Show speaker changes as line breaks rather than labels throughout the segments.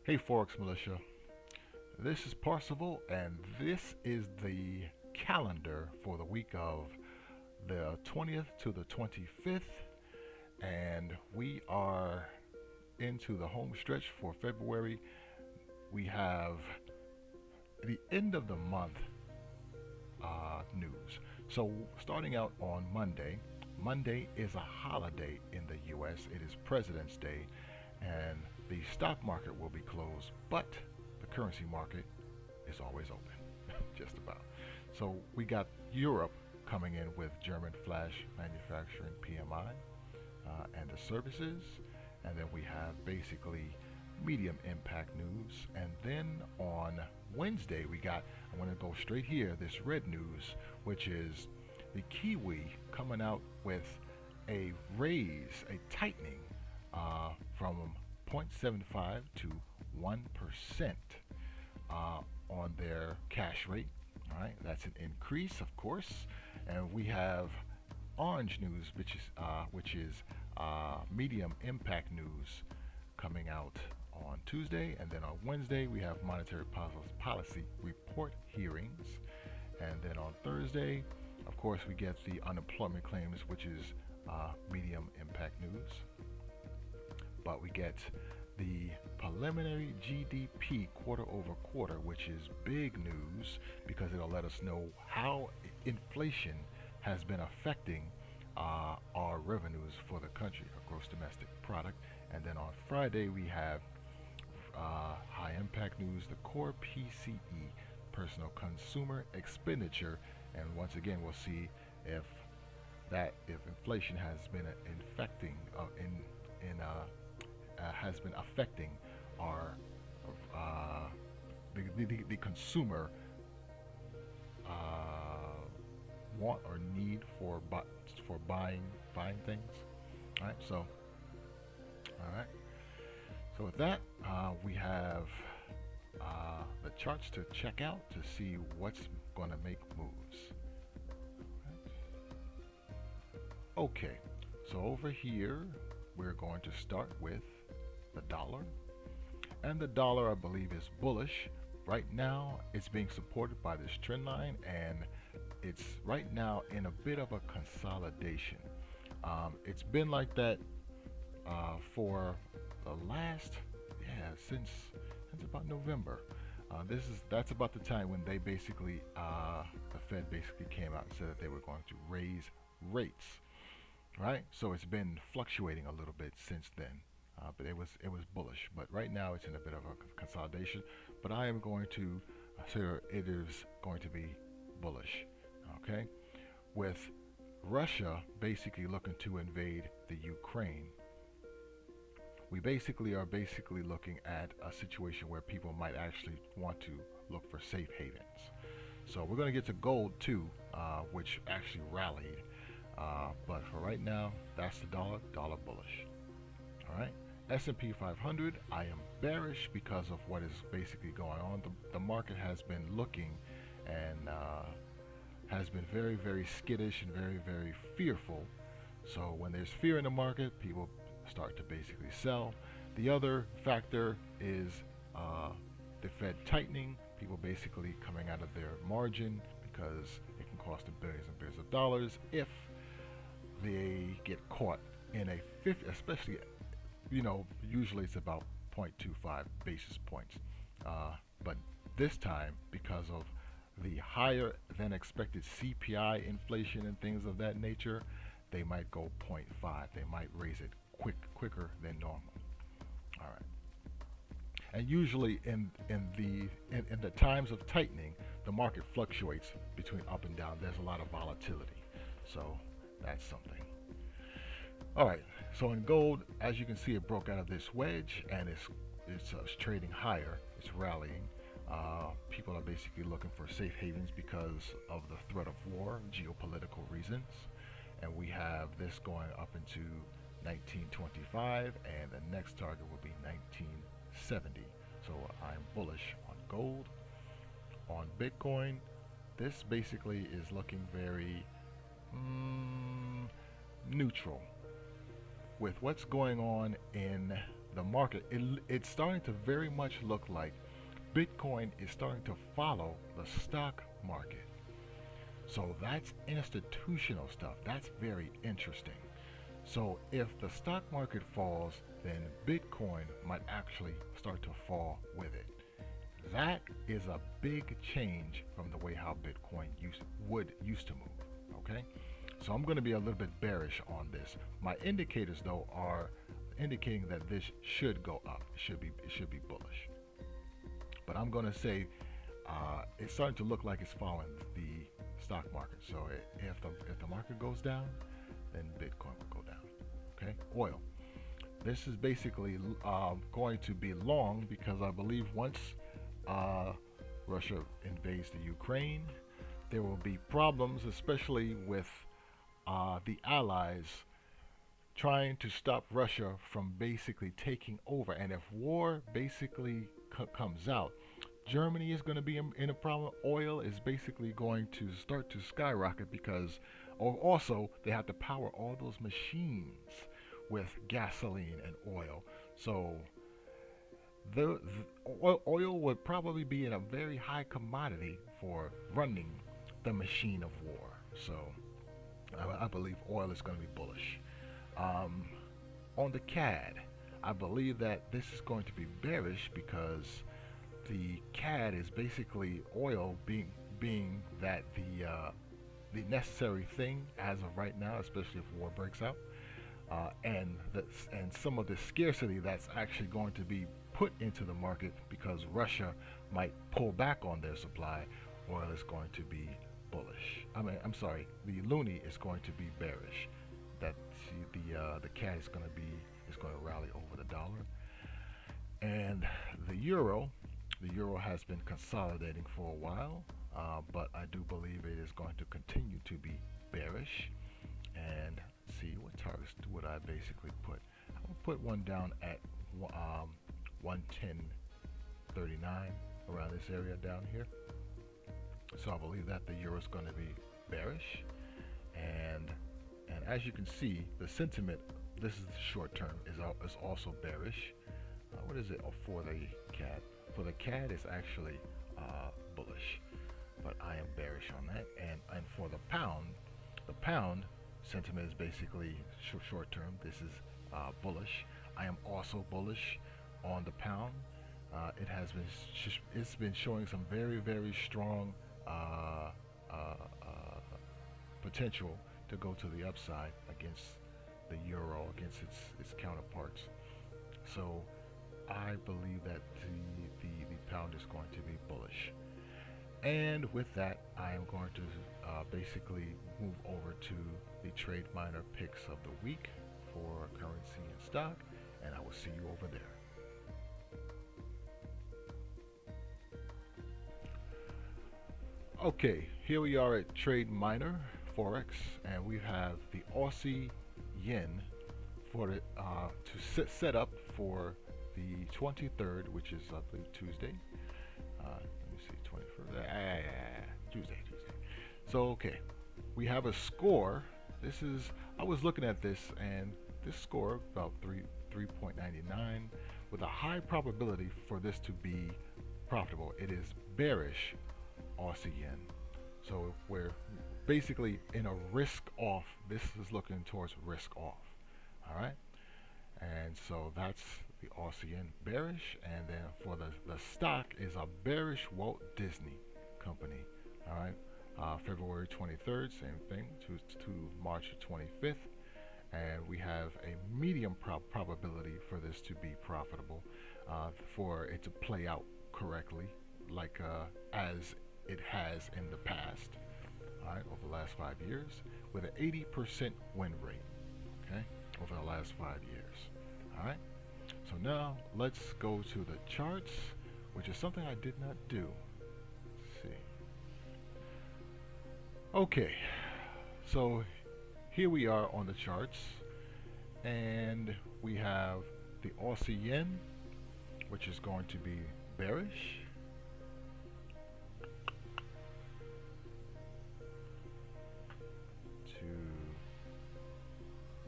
Hey ForexMilitia, this is Parsival, and this is the calendar for the week of the 20th to the 25th, and we are into the home stretch for February. We have the end of the month news. So starting out on Monday, Monday is a holiday in the US. It is President's Day, and the stock market will be closed, but the currency market is always open, just about. So we got Europe coming in with German flash manufacturing PMI and the services, and then we have basically medium impact news, and then on Wednesday we got, I'm going to go straight here, this red news, which is the Kiwi coming out with a raise, a tightening from 0.75 to 1% on their cash rate. All right, that's an increase, of course. And we have orange news, which is medium impact news coming out on Tuesday, and then on Wednesday we have monetary policy report hearings, and then on Thursday, of course, we get the unemployment claims, which is medium impact news. But we get the preliminary GDP quarter over quarter, which is big news because it'll let us know how inflation has been affecting our revenues for the country, our gross domestic product. And then on Friday, we have high impact news, the core PCE, personal consumer expenditure, and once again, we'll see if inflation has been infecting has been affecting our the consumer want or need for buying things. All right, so with that, we have the charts to check out to see what's going to make moves. Okay, so over here we're going to start with the dollar, and the dollar, I believe, is bullish. Right now it's being supported by this trend line, and it's right now in a bit of a consolidation. It's been like that for the last, since about November. That's about the time when they basically the Fed basically came out and said that they were going to raise rates, right? So it's been fluctuating a little bit since then, but it was bullish. But right now it's in a bit of a consolidation. But I am going to say it is going to be bullish, okay? With Russia basically looking to invade the Ukraine, we basically are looking at a situation where people might actually want to look for safe havens. So we're going to get to gold too, which actually rallied. But for right now, that's the dollar bullish. All right, S&P 500, I am bearish because of what is basically going on. The market has been looking and has been very, very skittish and very, very fearful. So when there's fear in the market, people start to basically sell. The other factor is the Fed tightening, people basically coming out of their margin because it can cost them billions and billions of dollars if they get caught in a 50, especially, usually it's about 0.25 basis points. But this time, because of the higher than expected CPI inflation and things of that nature, they might go 0.5. They might raise it quicker than normal. All right. And usually in the times of tightening, the market fluctuates between up and down. There's a lot of volatility. So that's something. All right. So in gold, as you can see, it broke out of this wedge, and it's trading higher. It's rallying. People are basically looking for safe havens because of the threat of war, geopolitical reasons. And we have this going up into 1925, and the next target will be 1970. So I'm bullish on gold. On Bitcoin, this basically is looking very neutral. With what's going on in the market, it's starting to very much look like Bitcoin is starting to follow the stock market. So that's institutional stuff. That's very interesting. So if the stock market falls, then Bitcoin might actually start to fall with it. That is a big change from the way how Bitcoin used to move. Okay, so I'm going to be a little bit bearish on this. My indicators though are indicating that this should go up. It should be bullish. But I'm going to say it's starting to look like it's following the stock market. So if the market goes down, then Bitcoin will go down. Okay, oil. This is basically going to be long because I believe once Russia invades the Ukraine, there will be problems, especially with the Allies trying to stop Russia from basically taking over. And if war basically comes out, Germany is going to be in a problem. Oil is basically going to start to skyrocket because, or also they have to power all those machines with gasoline and oil. So the oil would probably be in a very high commodity for running the machine of war. So I believe oil is going to be bullish. On the CAD, I believe that this is going to be bearish because the CAD is basically oil being that the necessary thing as of right now, especially if war breaks out, and some of the scarcity that's actually going to be put into the market because Russia might pull back on their supply. Oil is going to be bullish. I'm sorry, the loonie is going to be bearish. That the CAD is going to rally over the dollar, and the euro has been consolidating for a while, but I do believe it is going to continue to be bearish. And see, what targets would I basically put? I will put one down at 110.39, around this area down here. So I believe that the euro is going to be bearish, and as you can see, the sentiment, this is the short term, is also bearish. What is it for the CAD? For the CAD, it's actually bullish, but I am bearish on that. And for the pound sentiment is basically short term. This is bullish. I am also bullish on the pound. It's been showing some very strong potential to go to the upside against the euro, against its counterparts. So I believe that the pound is going to be bullish. And with that, I am going to basically move over to the TradeMiner picks of the week for currency and stock, and I will see you over there. Okay, here we are at TradeMiner Forex, and we have the Aussie yen for the to set up for the 23rd, which is I believe Tuesday. Let me see, 21st. Tuesday. So okay, we have a score. This is, I was looking at this, and this score about 3.99 with a high probability for this to be profitable. It is bearish Aussie yen. So we're basically in a risk off. This is looking towards risk off. All right. And so that's the Aussie yen bearish. And then for the stock is a bearish Walt Disney Company. All right. February 23rd, same thing, to March 25th. And we have a medium probability for this to be profitable, for it to play out correctly, like as it has in the past, all right, over the last 5 years, with an 80% win rate, okay, over the last 5 years, all right. So now let's go to the charts, which is something I did not do. Let's see. Okay, so here we are on the charts, and we have the Aussie yen, which is going to be bearish.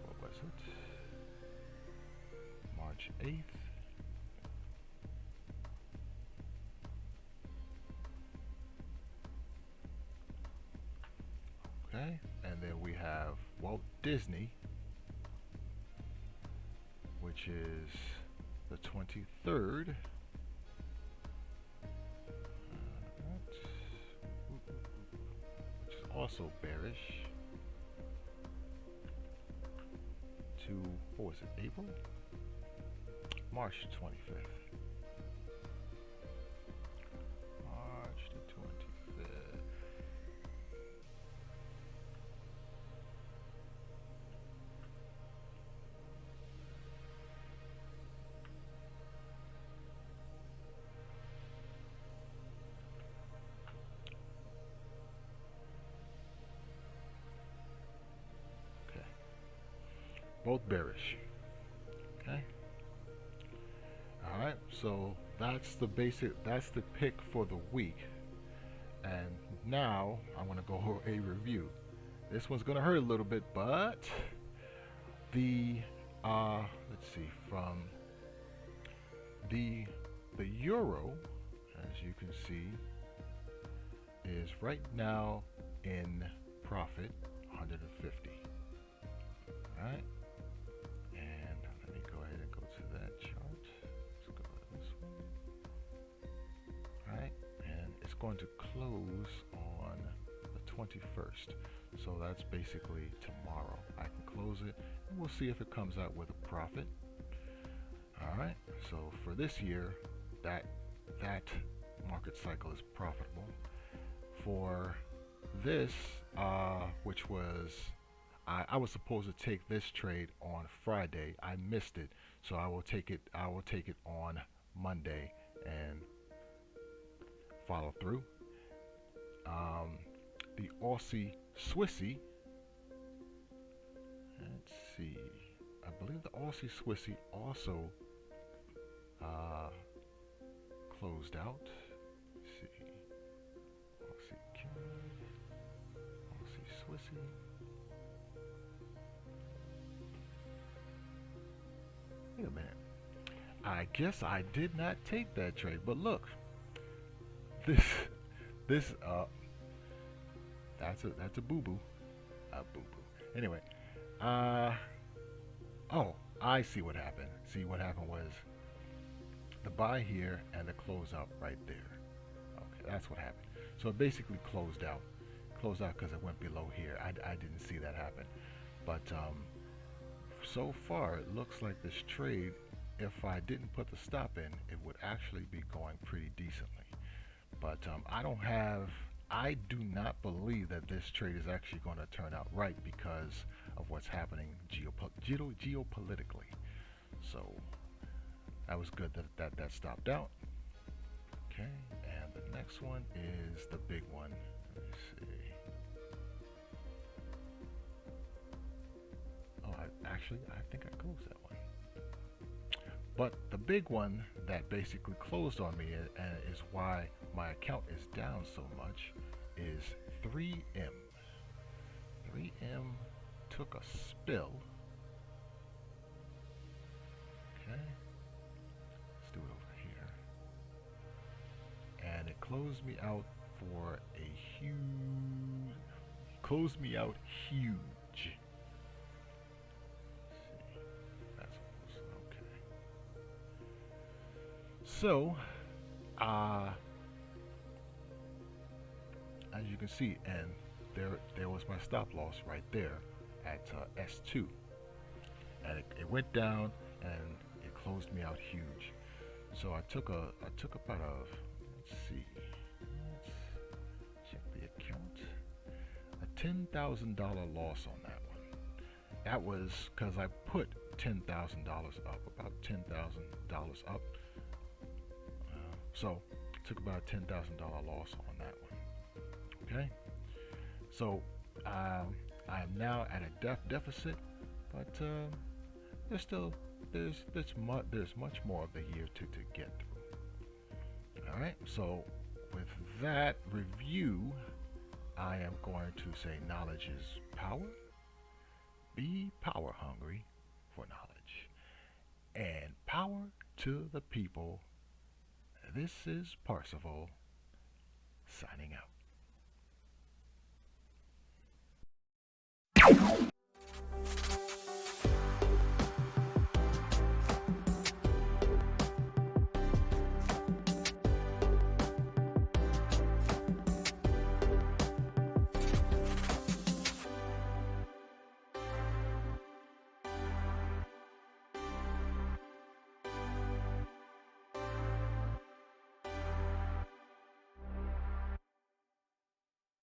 What was it? March March 8th. Okay, and then we have Walt Disney, which is the 23rd. Which is also bearish to, what was it, April? March 25th. March the 25th. Okay. Both bearish. Okay. Alright, so that's the pick for the week. And now I'm gonna go over a review. This one's gonna hurt a little bit, but the let's see, from the euro, as you can see, is right now in profit 150. Alright. And let me go ahead and go to that chart. Let's go to this one. Alright, and it's going to close on the 21st. So that's basically tomorrow. I can close it and we'll see if it comes out with a profit. Alright, so for this year, that market cycle is profitable. For this, which was, I was supposed to take this trade on Friday. I missed it, so I will take it on Monday and follow through. The Aussie Swissy. Let's see. I believe the Aussie Swissy also closed out. Let's see. Aussie CAD, Aussie Swissy. Wait a minute. I guess I did not take that trade, but look, this that's a boo-boo, Anyway, oh, I see what happened. See, what happened was the buy here and the close out right there. Okay, that's what happened. So it basically closed out because it went below here. I didn't see that happen, but so far it looks like this trade, if I didn't put the stop in, it would actually be going pretty decently. But I do not believe that this trade is actually going to turn out right because of what's happening geopolitically. So that was good that stopped out. Okay, and the next one is the big one. Let me see. Oh, I think I closed that one. But the big one that basically closed on me and is why my account is down so much is 3M. 3M took a spill. Okay. Let's do it over here. And it closed me out for a huge, huge. So, as you can see, and there was my stop loss right there at S2, and it went down and it closed me out huge. So I took about let's see, let's check the account, a $10,000 loss on that one. That was because I put $10,000 up, about $10,000 up. So took about a $10,000 loss on that one. Okay, so I am now at a deficit, but there's much more of the year to get through. All right, so with that review, I am going to say knowledge is power. Be power hungry for knowledge, and power Power to the people. This is Parsival signing out.